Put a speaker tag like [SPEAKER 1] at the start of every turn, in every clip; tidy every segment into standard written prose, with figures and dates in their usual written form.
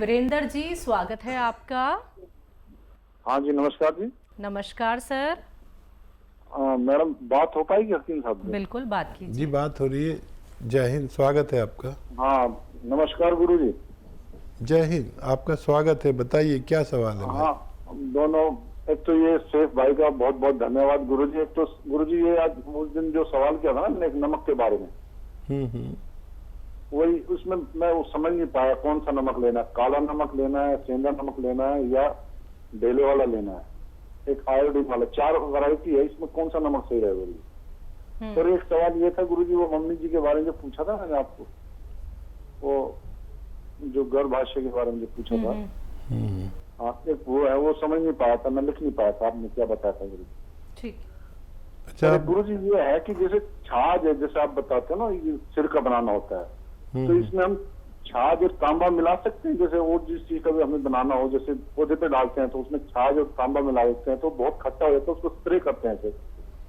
[SPEAKER 1] वीरेंद्र जी, स्वागत है आपका।
[SPEAKER 2] हाँ जी, नमस्कार जी।
[SPEAKER 1] नमस्कार सर।
[SPEAKER 2] मैडम, बात हो पाएगी हकीम साहब से?
[SPEAKER 1] बिल्कुल, बात कीजिए
[SPEAKER 3] जी, बात हो रही है। जय हिंद, स्वागत है आपका।
[SPEAKER 2] हाँ, नमस्कार गुरु जी।
[SPEAKER 3] जय हिंद, आपका स्वागत है। बताइए क्या सवाल है भाई?
[SPEAKER 2] हाँ, दोनों। एक तो ये सेफ भाई का बहुत बहुत धन्यवाद गुरु जी। एक तो गुरु जी, ये आज उस दिन जो सवाल किया था ना मैंने, एक नमक के बारे में, वही उसमें मैं वो समझ नहीं पाया कौन सा नमक लेना है। काला नमक लेना है, सेंधा नमक लेना है, या ढेले वाला लेना है, एक आयोडीन वाला। 4 वैरायटी है, इसमें कौन सा नमक सही रहेगा गुरु जी? और एक सवाल ये था गुरु जी, वो मम्मी जी के बारे में जो पूछा था मैंने आपको, वो जो गर्भाशय के बारे में जो पूछा था, हाँ, एक वो है, वो समझ नहीं पाया था, मैं लिख नहीं पाया था, आपने क्या बताया था गुरु जी?
[SPEAKER 1] ठीक।
[SPEAKER 3] अच्छा
[SPEAKER 2] गुरु जी, ये है कि जैसे छाछ है, जैसे आप बताते हैं ना, ये सिरका बनाना होता है, तो इसमें हम छाछ और तांबा मिला सकते हैं? जैसे और जिस चीज का भी हमें बनाना हो, जैसे पौधे पे डालते हैं तो उसमें छाछ और तांबा मिला देते हैं, तो बहुत खट्टा हो जाता है, उसको स्प्रे करते हैं,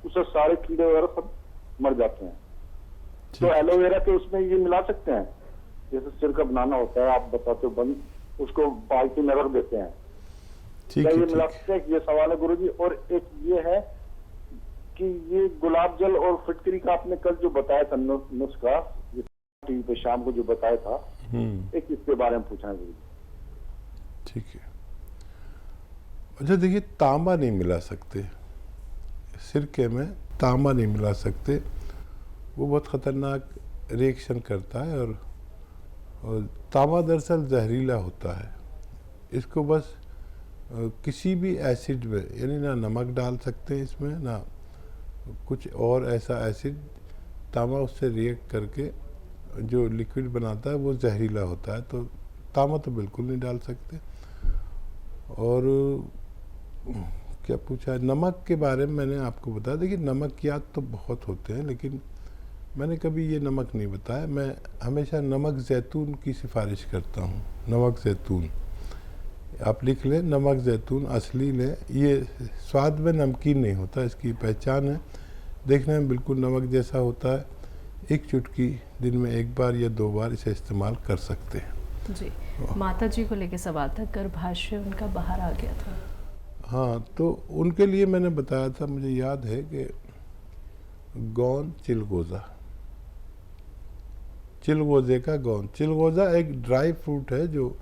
[SPEAKER 2] उससे सारे कीड़े वगैरह सब मर जाते हैं। तो एलोवेरा के उसमें ये मिला सकते हैं? जैसे सिरका बनाना होता है, आप बताते हो, बंद उसको बाल्टी में रख देते हैं,
[SPEAKER 3] ठीक
[SPEAKER 2] क्या
[SPEAKER 3] है,
[SPEAKER 2] ये
[SPEAKER 3] ठीक
[SPEAKER 2] मिला
[SPEAKER 3] है।
[SPEAKER 2] सकते हैं? ये सवाल है गुरु जी। और एक ये है कि ये गुलाब जल और फिटकरी का आपने कल जो बताया था नुस्खा, टीवी पे शाम को जो बताया था, एक इसके बारे में पूछना है गुरु जी।
[SPEAKER 3] ठीक है। अच्छा देखिए, तांबा नहीं मिला सकते सिरके में, तांबा नहीं मिला सकते, वो बहुत खतरनाक रिएक्शन करता है। और तांबा दरअसल जहरीला होता है। इसको बस किसी भी एसिड में, यानी ना नमक डाल सकते हैं इसमें, ना कुछ और ऐसा एसिड, तांबा उससे रिएक्ट करके जो लिक्विड बनाता है वो जहरीला होता है, तो तांबा तो बिल्कुल नहीं डाल सकते। और क्या पूछा है नमक के बारे में, मैंने आपको बताया। देखिए, नमकियात तो बहुत होते हैं, लेकिन मैंने कभी ये नमक नहीं बताया। मैं हमेशा नमक जैतून की सिफारिश करता हूँ। नमक जैतून आप लिख लें, नमक जैतून असली लें। ये स्वाद में नमकीन नहीं होता, इसकी पहचान है, देखने में बिल्कुल नमक जैसा होता है। एक चुटकी दिन में 1 बार या 2 बार इसे इस्तेमाल कर सकते हैं
[SPEAKER 1] जी। माता जी को लेके सवाल था, गर्भाशय उनका बाहर आ गया था।
[SPEAKER 3] हाँ, तो उनके लिए मैंने बताया था, मुझे याद है कि गौन चिलगोज़ा, चिलगोज़े का गौन। चिलगोज़ा एक ड्राई फ्रूट है जो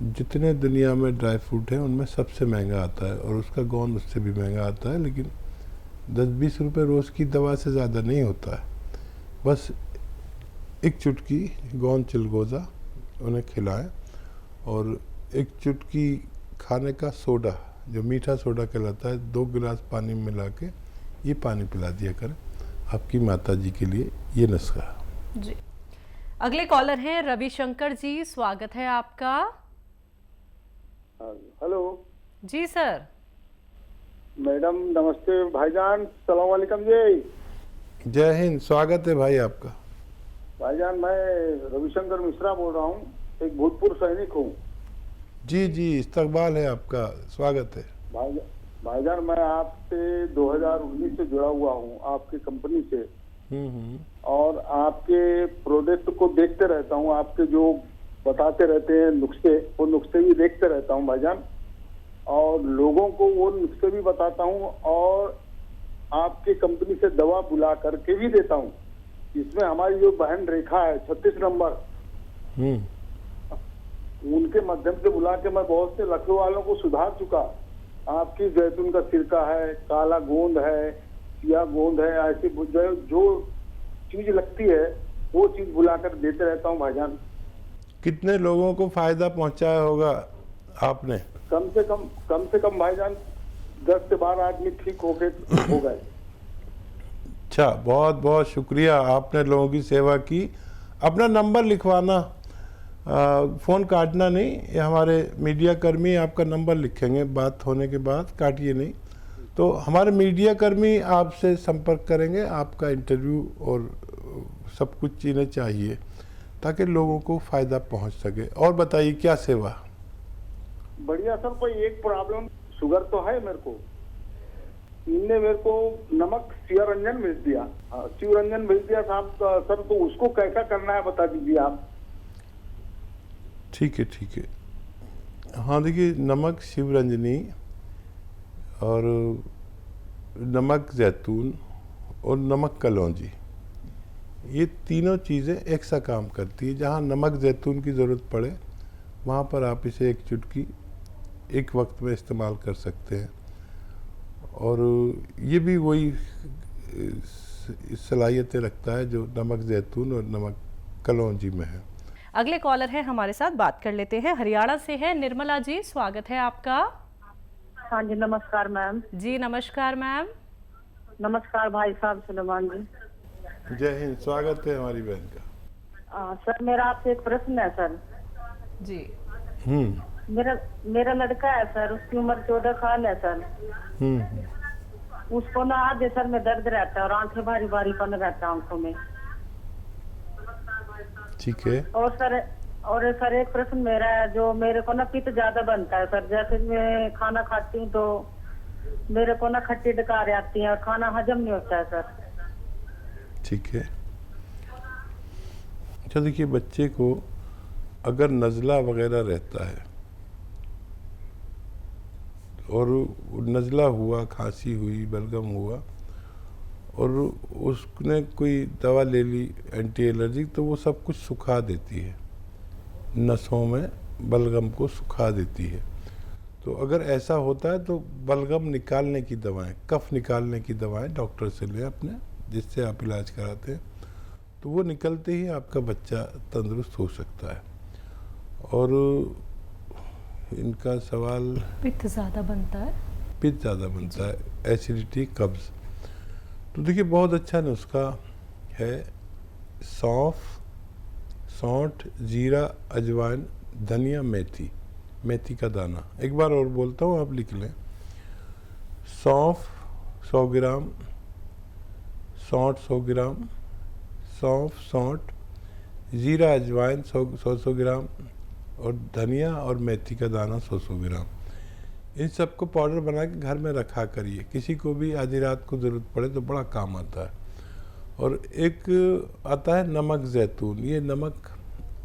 [SPEAKER 3] जितने दुनिया में ड्राई फ्रूट हैं उनमें सबसे महंगा आता है, और उसका गौन उससे भी महंगा आता है, लेकिन 10-20 रुपये रोज़ की दवा से ज़्यादा नहीं होता है। बस एक चुटकी गौन चिलगोज़ा उन्हें खिलाएं, और एक चुटकी खाने का सोडा, जो मीठा सोडा कहलाता है, 2 गिलास पानी में मिला के ये पानी पिला दिया करें आपकी माता जी के लिए। ये नुस्खा
[SPEAKER 1] जी। अगले कॉलर हैं रविशंकर जी, स्वागत है आपका।
[SPEAKER 2] हेलो
[SPEAKER 1] जी सर।
[SPEAKER 2] मैडम, नमस्ते भाईजान, सलाम वालेकुम जी।
[SPEAKER 3] जय हिंद, स्वागत है भाई आपका।
[SPEAKER 2] भाईजान, मैं रविशंकर मिश्रा बोल रहा हूँ, एक भूतपूर्व सैनिक हूँ।
[SPEAKER 3] जी जी, इस्तकबाल है आपका, स्वागत है।
[SPEAKER 2] भाईजान, मैं आपसे 2019 से जुड़ा हुआ हूँ, आपकी कंपनी से, और आपके प्रोडक्ट को देखते रहता हूँ। आपके जो बताते रहते हैं नुस्खे, वो नुस्खे भी देखते रहता हूँ भाईजान, और लोगों को वो नुस्खे भी बताता हूँ, और आपकी कंपनी से दवा बुला करके भी देता हूँ। इसमें हमारी जो बहन रेखा है 36 नंबर, उनके माध्यम से बुला के मैं बहुत से लखनऊ वालों को सुधार चुका। आपकी जैतून का सिरका है, काला गोंद है, सिया गोंद है, ऐसी जो चीज लगती है वो चीज बुलाकर देते रहता हूँ भाईजान।
[SPEAKER 3] कितने लोगों को फायदा पहुंचाया होगा आपने?
[SPEAKER 2] कम से कम भाईजान 10 से 12 आदमी ठीक हो गए।
[SPEAKER 3] अच्छा, बहुत बहुत शुक्रिया, आपने लोगों की सेवा की। अपना नंबर लिखवाना, फ़ोन काटना नहीं, ये हमारे मीडिया कर्मी आपका नंबर लिखेंगे बात होने के बाद, काटिए नहीं। तो हमारे मीडिया कर्मी आपसे संपर्क करेंगे, आपका इंटरव्यू और सब कुछ इन्हें चाहिए ताकि लोगों को फ़ायदा पहुंच सके। और बताइए क्या सेवा?
[SPEAKER 2] बढ़िया सर, कोई एक प्रॉब्लम, शुगर तो है मेरे को, इनने मेरे को नमक शिवरंजन भेज दिया। शिवरंजन भेज दिया साहब सर, तो उसको कैसा करना है बता दीजिए आप।
[SPEAKER 3] ठीक है, ठीक है। हाँ, देखिए, नमक शिवरंजनी और नमक जैतून और नमक कलौंजी, ये तीनों चीज़ें एक सा काम करती है। जहाँ नमक जैतून की ज़रूरत पड़े वहाँ पर आप इसे एक चुटकी एक वक्त में इस्तेमाल कर सकते हैं। और ये भी वही सलाहियतें रखता है जो नमक जैतून और नमक कलौंजी में है।
[SPEAKER 1] अगले कॉलर है हमारे साथ, बात कर लेते हैं। हरियाणा से है निर्मला जी, स्वागत है आपका।
[SPEAKER 4] हाँ जी, नमस्कार मैम।
[SPEAKER 1] जी नमस्कार मैम।
[SPEAKER 4] नमस्कार भाई साहब सुलेमान जी।
[SPEAKER 3] जय हिंद, स्वागत है हमारी बहन का।
[SPEAKER 4] सर मेरा आपसे एक प्रश्न है सर।
[SPEAKER 1] जी।
[SPEAKER 4] मेरा लड़का है सर, उसकी उम्र 14 साल है सर। उसको ना आधे सर में दर्द रहता है और आंखें भारी भारीपन रहता है आंखों में।
[SPEAKER 3] ठीक है।
[SPEAKER 4] और सर एक प्रश्न मेरा है, जो मेरे को ना पित्त ज्यादा बनता है सर। जैसे मैं खाना खाती हूँ तो मेरे को ना खट्टी डकार आती है और खाना हजम नहीं होता है सर।
[SPEAKER 3] ठीक है। अच्छा, देखिए, बच्चे को अगर नज़ला वगैरह रहता है और नज़ला हुआ, खांसी हुई, बलगम हुआ और उसने कोई दवा ले ली एंटी एलर्जिक, तो वो सब कुछ सुखा देती है, नसों में बलगम को सुखा देती है। तो अगर ऐसा होता है तो बलगम निकालने की दवाएं, कफ निकालने की दवाएं डॉक्टर से लें अपने, जिससे आप इलाज कराते हैं, तो वो निकलते ही आपका बच्चा तंदुरुस्त हो सकता है। और इनका सवाल,
[SPEAKER 1] पित्त ज़्यादा बनता है।
[SPEAKER 3] पित्त ज़्यादा बनता है, एसिडिटी, कब्ज़। तो देखिए, बहुत अच्छा नुस्खा है। सौंफ, सौंठ, जीरा, अजवाइन, धनिया, मेथी, मेथी का दाना। एक बार और बोलता हूँ, आप लिख लें। सौंफ 100 ग्राम, सौंठ 100 ग्राम, सौंफ, सौंठ, जीरा, अजवाइन 100 ग्राम और धनिया और मेथी का दाना 100 ग्राम। इन सबको पाउडर बना के घर में रखा करिए। किसी को भी आधी रात को ज़रूरत पड़े तो बड़ा काम आता है। और एक आता है नमक जैतून। ये नमक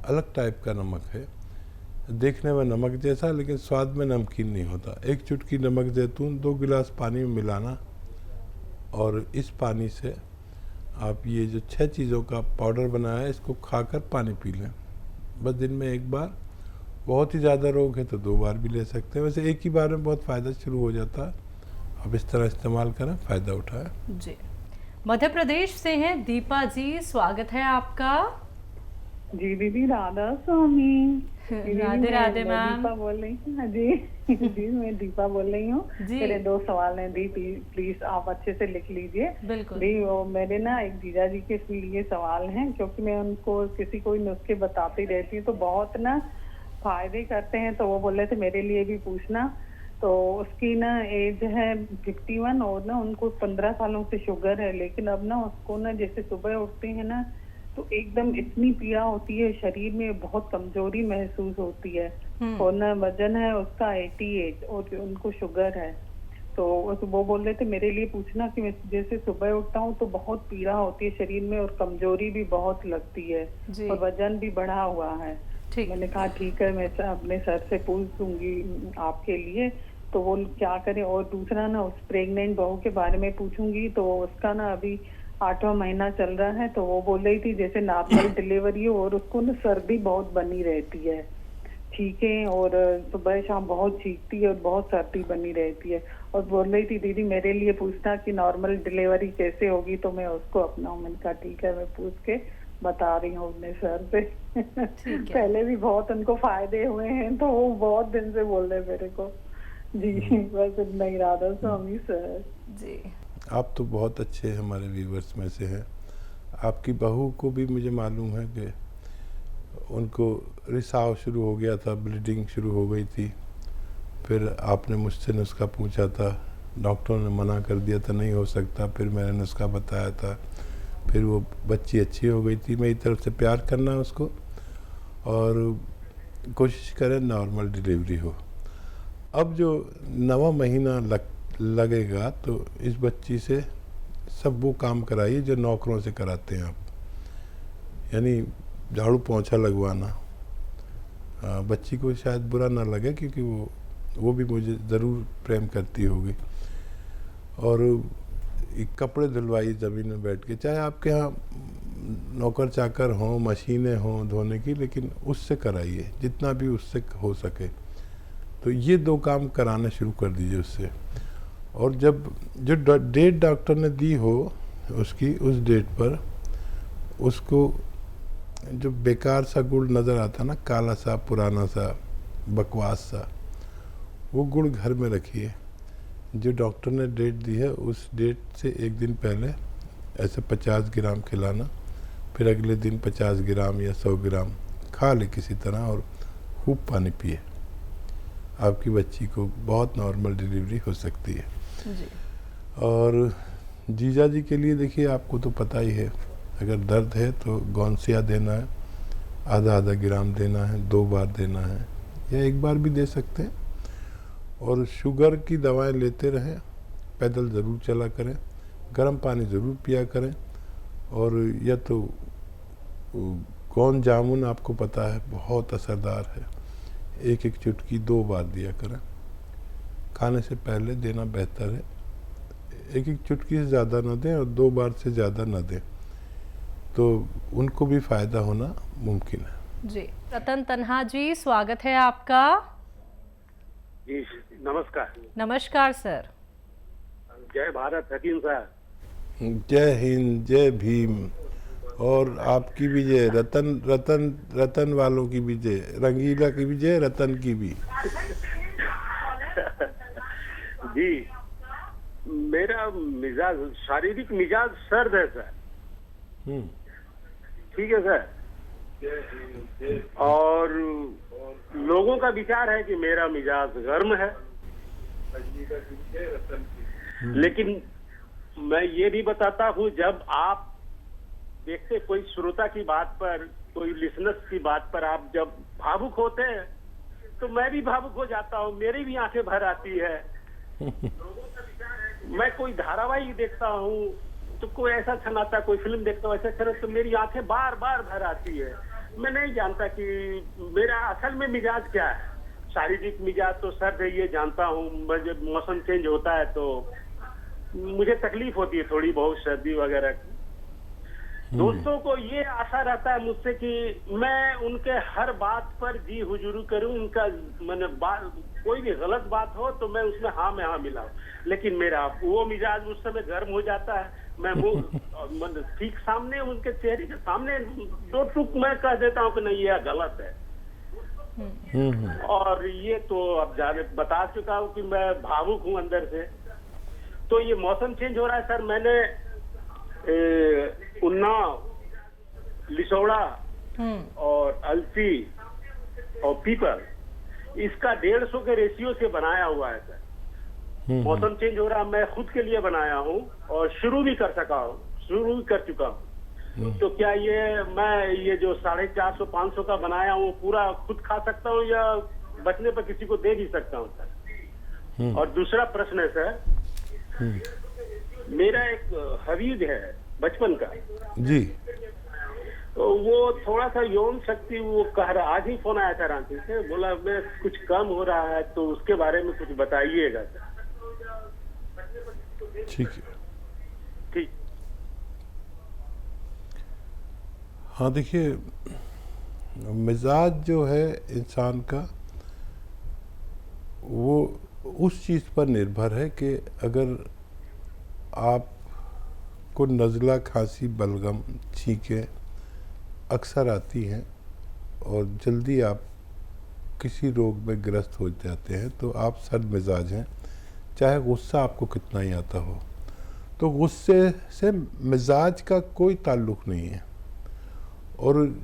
[SPEAKER 3] अलग टाइप का नमक है, देखने में नमक जैसा, लेकिन स्वाद में नमकीन नहीं होता। एक चुटकी नमक जैतून 2 गिलास पानी में मिलाना और इस पानी से आप ये जो 6 चीज़ों का पाउडर बनाया है, इसको खाकर पानी पी लें, बस दिन में एक बार। बहुत ही ज़्यादा रोग है तो 2 बार भी ले सकते हैं। वैसे एक ही बार में बहुत फ़ायदा शुरू हो जाता है। आप इस तरह इस्तेमाल करें, फ़ायदा उठाएं।
[SPEAKER 1] जी। मध्य प्रदेश से हैं दीपा जी, स्वागत है आपका।
[SPEAKER 4] जी दीदी, राधा स्वामी।
[SPEAKER 1] राधे राधे मैम।
[SPEAKER 4] दीपा बोल रही हूँ। हाँ जी जी, मैं दीपा बोल रही हूँ। मेरे 2 सवाल हैं दी, प्लीज आप अच्छे से लिख लीजिए।
[SPEAKER 1] बिल्कुल।
[SPEAKER 4] दी, वो मेरे ना एक जीजा जी के लिए सवाल हैं, क्योंकि मैं उनको किसी को नुस्खे बताती रहती हूँ तो बहुत ना फायदे करते हैं, तो वो बोल रहे थे मेरे लिए भी पूछना। तो उसकी ना एज है 51 और ना उनको 15 सालों से शुगर है, लेकिन अब ना उसको ना जैसे सुबह उठते हैं ना तो एकदम इतनी पीड़ा होती है शरीर में, बहुत कमजोरी महसूस होती है। और ना वजन है उसका 88 और उनको शुगर है। तो वो बोल रहे थे मेरे लिए पूछना कि मैं जैसे सुबह उठता हूँ तो बहुत पीड़ा होती है शरीर में और कमजोरी भी बहुत लगती है और वजन भी बढ़ा हुआ है। मैंने कहा ठीक है, मैं अपने सर से पूछूंगी आपके लिए तो वो क्या करें। और दूसरा ना उस प्रेग्नेंट बहू के बारे में पूछूंगी, तो उसका ना अभी 8वां महीना चल रहा है, तो वो बोल रही थी जैसे नॉर्मल डिलीवरी हो और उसको ना सर्दी बहुत बनी रहती है, छींके और सुबह शाम बहुत छींकती है और बहुत सर्दी बनी रहती है। और बोल रही थी दीदी मेरे लिए पूछना कि नॉर्मल डिलीवरी कैसे होगी, तो मैं उसको अपनाऊं। मैंने कहा ठीक है, मैं पूछ के बता रही हूँ अपने सर से। पहले भी बहुत उनको फायदे हुए हैं, तो वो बहुत दिन से बोल रहे मेरे को। जी बस इतना ही, राधा स्वामी सर
[SPEAKER 1] जी।
[SPEAKER 3] आप तो बहुत अच्छे हमारे व्यूवर्स में से हैं। आपकी बहू को भी मुझे मालूम है कि उनको रिसाव शुरू हो गया था, ब्लीडिंग शुरू हो गई थी। फिर आपने मुझसे नुस्खा पूछा था, डॉक्टरों ने मना कर दिया था नहीं हो सकता, फिर मैंने नुस्खा बताया था, फिर वो बच्ची अच्छी हो गई थी। मेरी तरफ से प्यार करना उसको और कोशिश करें नॉर्मल डिलीवरी हो। अब जो 9वां महीना लगेगा तो इस बच्ची से सब वो काम कराइए जो नौकरों से कराते हैं आप, यानी झाड़ू पोंछा लगवाना, बच्ची को शायद बुरा ना लगे, क्योंकि वो भी मुझे ज़रूर प्रेम करती होगी। और एक कपड़े धुलवाई ज़मीन में बैठ के, चाहे आपके यहाँ नौकर चाकर हों, मशीनें हों धोने की, लेकिन उससे कराइए जितना भी उससे हो सके। तो ये 2 काम कराना शुरू कर दीजिए उससे। और जब जो डेट डॉक्टर ने दी हो उसकी, उस डेट पर उसको जो बेकार सा गुड़ नज़र आता ना, काला सा, पुराना सा, बकवास सा, वो गुड़ घर में रखिए। जो डॉक्टर ने डेट दी है उस डेट से 1 दिन पहले ऐसे 50 ग्राम खिलाना, फिर अगले दिन 50 ग्राम या 100 ग्राम खा ले किसी तरह, और खूब पानी पिए। आपकी बच्ची को बहुत नॉर्मल डिलीवरी हो सकती है।
[SPEAKER 1] जी।
[SPEAKER 3] और जीजा जी के लिए देखिए, आपको तो पता ही है, अगर दर्द है तो गौनसिया देना है, आधा ग्राम देना है, 2 बार देना है, या 1 बार भी दे सकते हैं। और शुगर की दवाएं लेते रहें, पैदल ज़रूर चला करें, गर्म पानी ज़रूर पिया करें। और या तो कौन जामुन आपको पता है बहुत असरदार है, 1 चुटकी 2 बार दिया करें, खाने से पहले देना बेहतर है। 1 चुटकी से ज़्यादा ना दें और 2 बार से ज़्यादा ना दें, तो उनको भी फ़ायदा होना मुमकिन है।
[SPEAKER 1] जी। रतन तन्हा जी, स्वागत है आपका।
[SPEAKER 5] जी नमस्कार।
[SPEAKER 1] नमस्कार सर।
[SPEAKER 5] जय भारत हकीम साहब।
[SPEAKER 3] जय हिंद, जय भीम। और आपकी भी जय, रतन वालों की भी जय, रंगीला की भी जय, रतन की भी।
[SPEAKER 5] जी, मेरा मिजाज, शारीरिक मिजाज सर्द है सर। ठीक है सर। और लोगों का विचार है कि मेरा मिजाज गर्म है, लेकिन मैं ये भी बताता हूँ, जब आप देखते कोई श्रोता की बात पर, कोई लिसनर्स की बात पर आप जब भावुक होते हैं, तो मैं भी भावुक हो जाता हूँ, मेरी भी आंखें भर आती है। मैं कोई धारावाहिक देखता हूँ तो कोई ऐसा छनाता, कोई फिल्म देखता हूँ ऐसा छना, तो मेरी आंखें बार बार भर आती है। मैं नहीं जानता कि मेरा असल में मिजाज क्या है। शारीरिक मिजाज तो सर्द है, ये जानता हूँ। जब मौसम चेंज होता है तो मुझे तकलीफ होती है थोड़ी बहुत, सर्दी वगैरह की। दोस्तों को ये आशा रहता है मुझसे कि मैं उनके हर बात पर जी हुजूरी करूं, उनका मैंने कोई भी गलत बात हो तो मैं उसमें हाँ में हाँ मिलाऊं। लेकिन मेरा वो मिजाज उस समय गर्म हो जाता है। मैं मुंह ठीक सामने, उनके चेहरे के सामने 2 टुक मैं कह देता हूँ कि नहीं यह गलत है। और ये तो अब जाने बता चुका हूँ कि मैं भावुक हूँ अंदर से। तो ये मौसम चेंज हो रहा है सर। मैंने उन्नाव, लिसोड़ा और अलसी और पीपल, इसका 150 के रेशियो से बनाया हुआ है सर। मौसम चेंज हो रहा, मैं खुद के लिए बनाया हूँ और शुरू भी कर चुका हूँ। तो क्या मैं ये जो 450-500 का बनाया हूँ पूरा खुद खा सकता हूँ, या बचने पर किसी को दे भी सकता हूँ सर? और दूसरा प्रश्न है सर, मेरा एक हवीज है बचपन का
[SPEAKER 3] जी,
[SPEAKER 5] तो वो थोड़ा सा यौन शक्ति, वो कह रहा, आज ही फोन आया था रांची से, बोला मैं कुछ कम हो रहा है, तो उसके बारे में कुछ बताइएगा सर।
[SPEAKER 3] ठीक है।
[SPEAKER 5] ठीक।
[SPEAKER 3] हाँ देखिए, मिजाज जो है इंसान का, वो उस चीज़ पर निर्भर है कि अगर आपको नज़ला, खांसी, बलगम, छींकें अक्सर आती हैं और जल्दी आप किसी रोग में ग्रस्त हो जाते हैं, तो आप सर्द मिजाज हैं, चाहे गुस्सा आपको कितना ही आता हो। तो गुस्से से मिजाज का कोई ताल्लुक़ नहीं है। और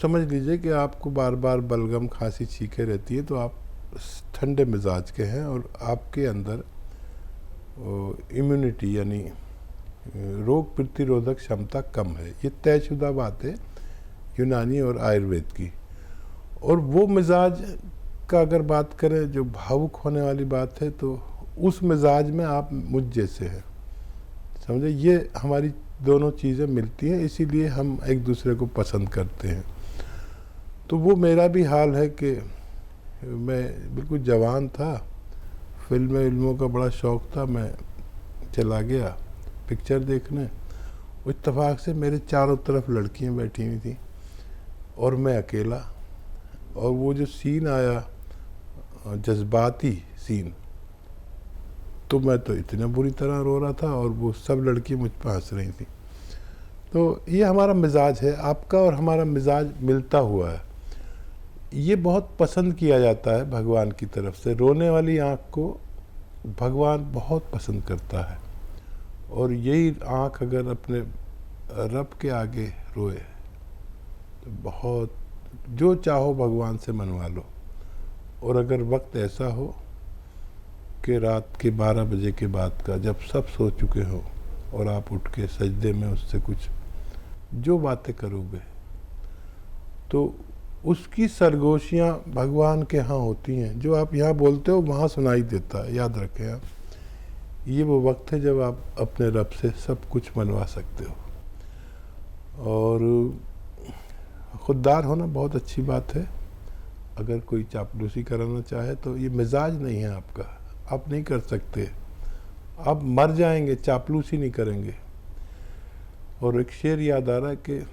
[SPEAKER 3] समझ लीजिए कि आपको बार बार बलगम, खांसी, छींकें रहती है, तो आप ठंडे मिजाज के हैं और आपके अंदर इम्यूनिटी यानी रोग प्रतिरोधक क्षमता कम है। ये तयशुदा बात है यूनानी और आयुर्वेद की। और वो मिजाज का अगर बात करें जो भावुक होने वाली बात है, तो उस मिजाज में आप मुझ जैसे हैं, समझे। ये हमारी दोनों चीज़ें मिलती हैं, इसीलिए हम एक दूसरे को पसंद करते हैं। तो वो मेरा भी हाल है कि मैं बिल्कुल जवान था, फिल्मों का बड़ा शौक़ था, मैं चला गया पिक्चर देखने। इत्तेफाक से मेरे चारों तरफ लड़कियां बैठी हुई थी और मैं अकेला, और वो जो सीन आया जज्बाती सीन, तो मैं तो इतना बुरी तरह रो रहा था और वो सब लड़की मुझ पर हंस रही थी। तो ये हमारा मिजाज है, आपका और हमारा मिजाज मिलता हुआ है। ये बहुत पसंद किया जाता है भगवान की तरफ से, रोने वाली आँख को भगवान बहुत पसंद करता है, और यही आँख अगर अपने रब के आगे रोए तो बहुत, जो चाहो भगवान से मनवा लो। और अगर वक्त ऐसा हो कि रात के 12 बजे के बाद का, जब सब सो चुके हो और आप उठ के सजदे में उससे कुछ जो बातें करोगे, तो उसकी सरगोशियाँ भगवान के यहाँ होती हैं। जो आप यहाँ बोलते हो वहाँ सुनाई देता है। याद रखें आप, ये वो वक्त है जब आप अपने रब से सब कुछ मनवा सकते हो। और खुददार होना बहुत अच्छी बात है। अगर कोई चापलूसी कराना चाहे तो ये मिजाज नहीं है आपका, आप नहीं कर सकते, आप मर जाएंगे, चापलूसी नहीं करेंगे। और एक शेर याद आ रहा है कि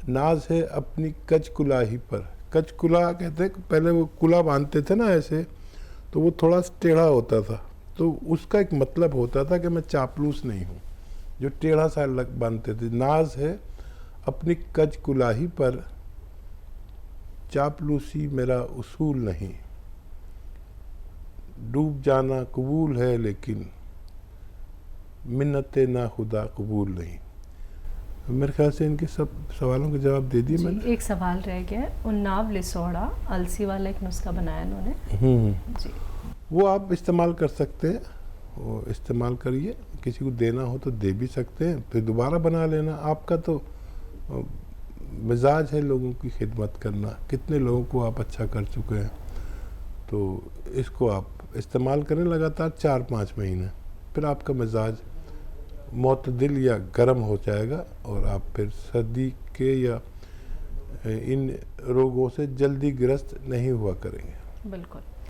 [SPEAKER 3] नाज है अपनी कच कुलाही पर। कच कुला कहते हैं, पहले वो कुला बांधते थे ना ऐसे, तो वो थोड़ा टेढ़ा होता था, तो उसका एक मतलब होता था कि मैं चापलूस नहीं हूँ, जो टेढ़ा सा लग बांधते थे। नाज है अपनी कच कुलाही पर, चापलूसी मेरा उसूल नहीं। डूब जाना कबूल है लेकिन मिन्नते ना खुदा कबूल नहीं। मेरे ख्याल से इनके सब सवालों के जवाब दे दिए मैंने।
[SPEAKER 1] एक सवाल रह गया, उन्नाव लिसोड़ा अलसी वाला एक नुस्खा बनाया इन्होंने जी,
[SPEAKER 3] वो आप इस्तेमाल कर सकते हैं, वो इस्तेमाल करिए। किसी को देना हो तो दे भी सकते हैं, फिर दोबारा बना लेना। आपका तो मिजाज है लोगों की खिदमत करना, कितने लोगों को आप अच्छा कर चुके हैं। तो इसको आप इस्तेमाल करें लगातार 4-5 महीने, फिर आपका मिजाज मोतदिल या गर्म हो जाएगा और आप फिर सर्दी के या इन रोगों से जल्दी ग्रस्त नहीं हुआ करेंगे।
[SPEAKER 1] बिल्कुल।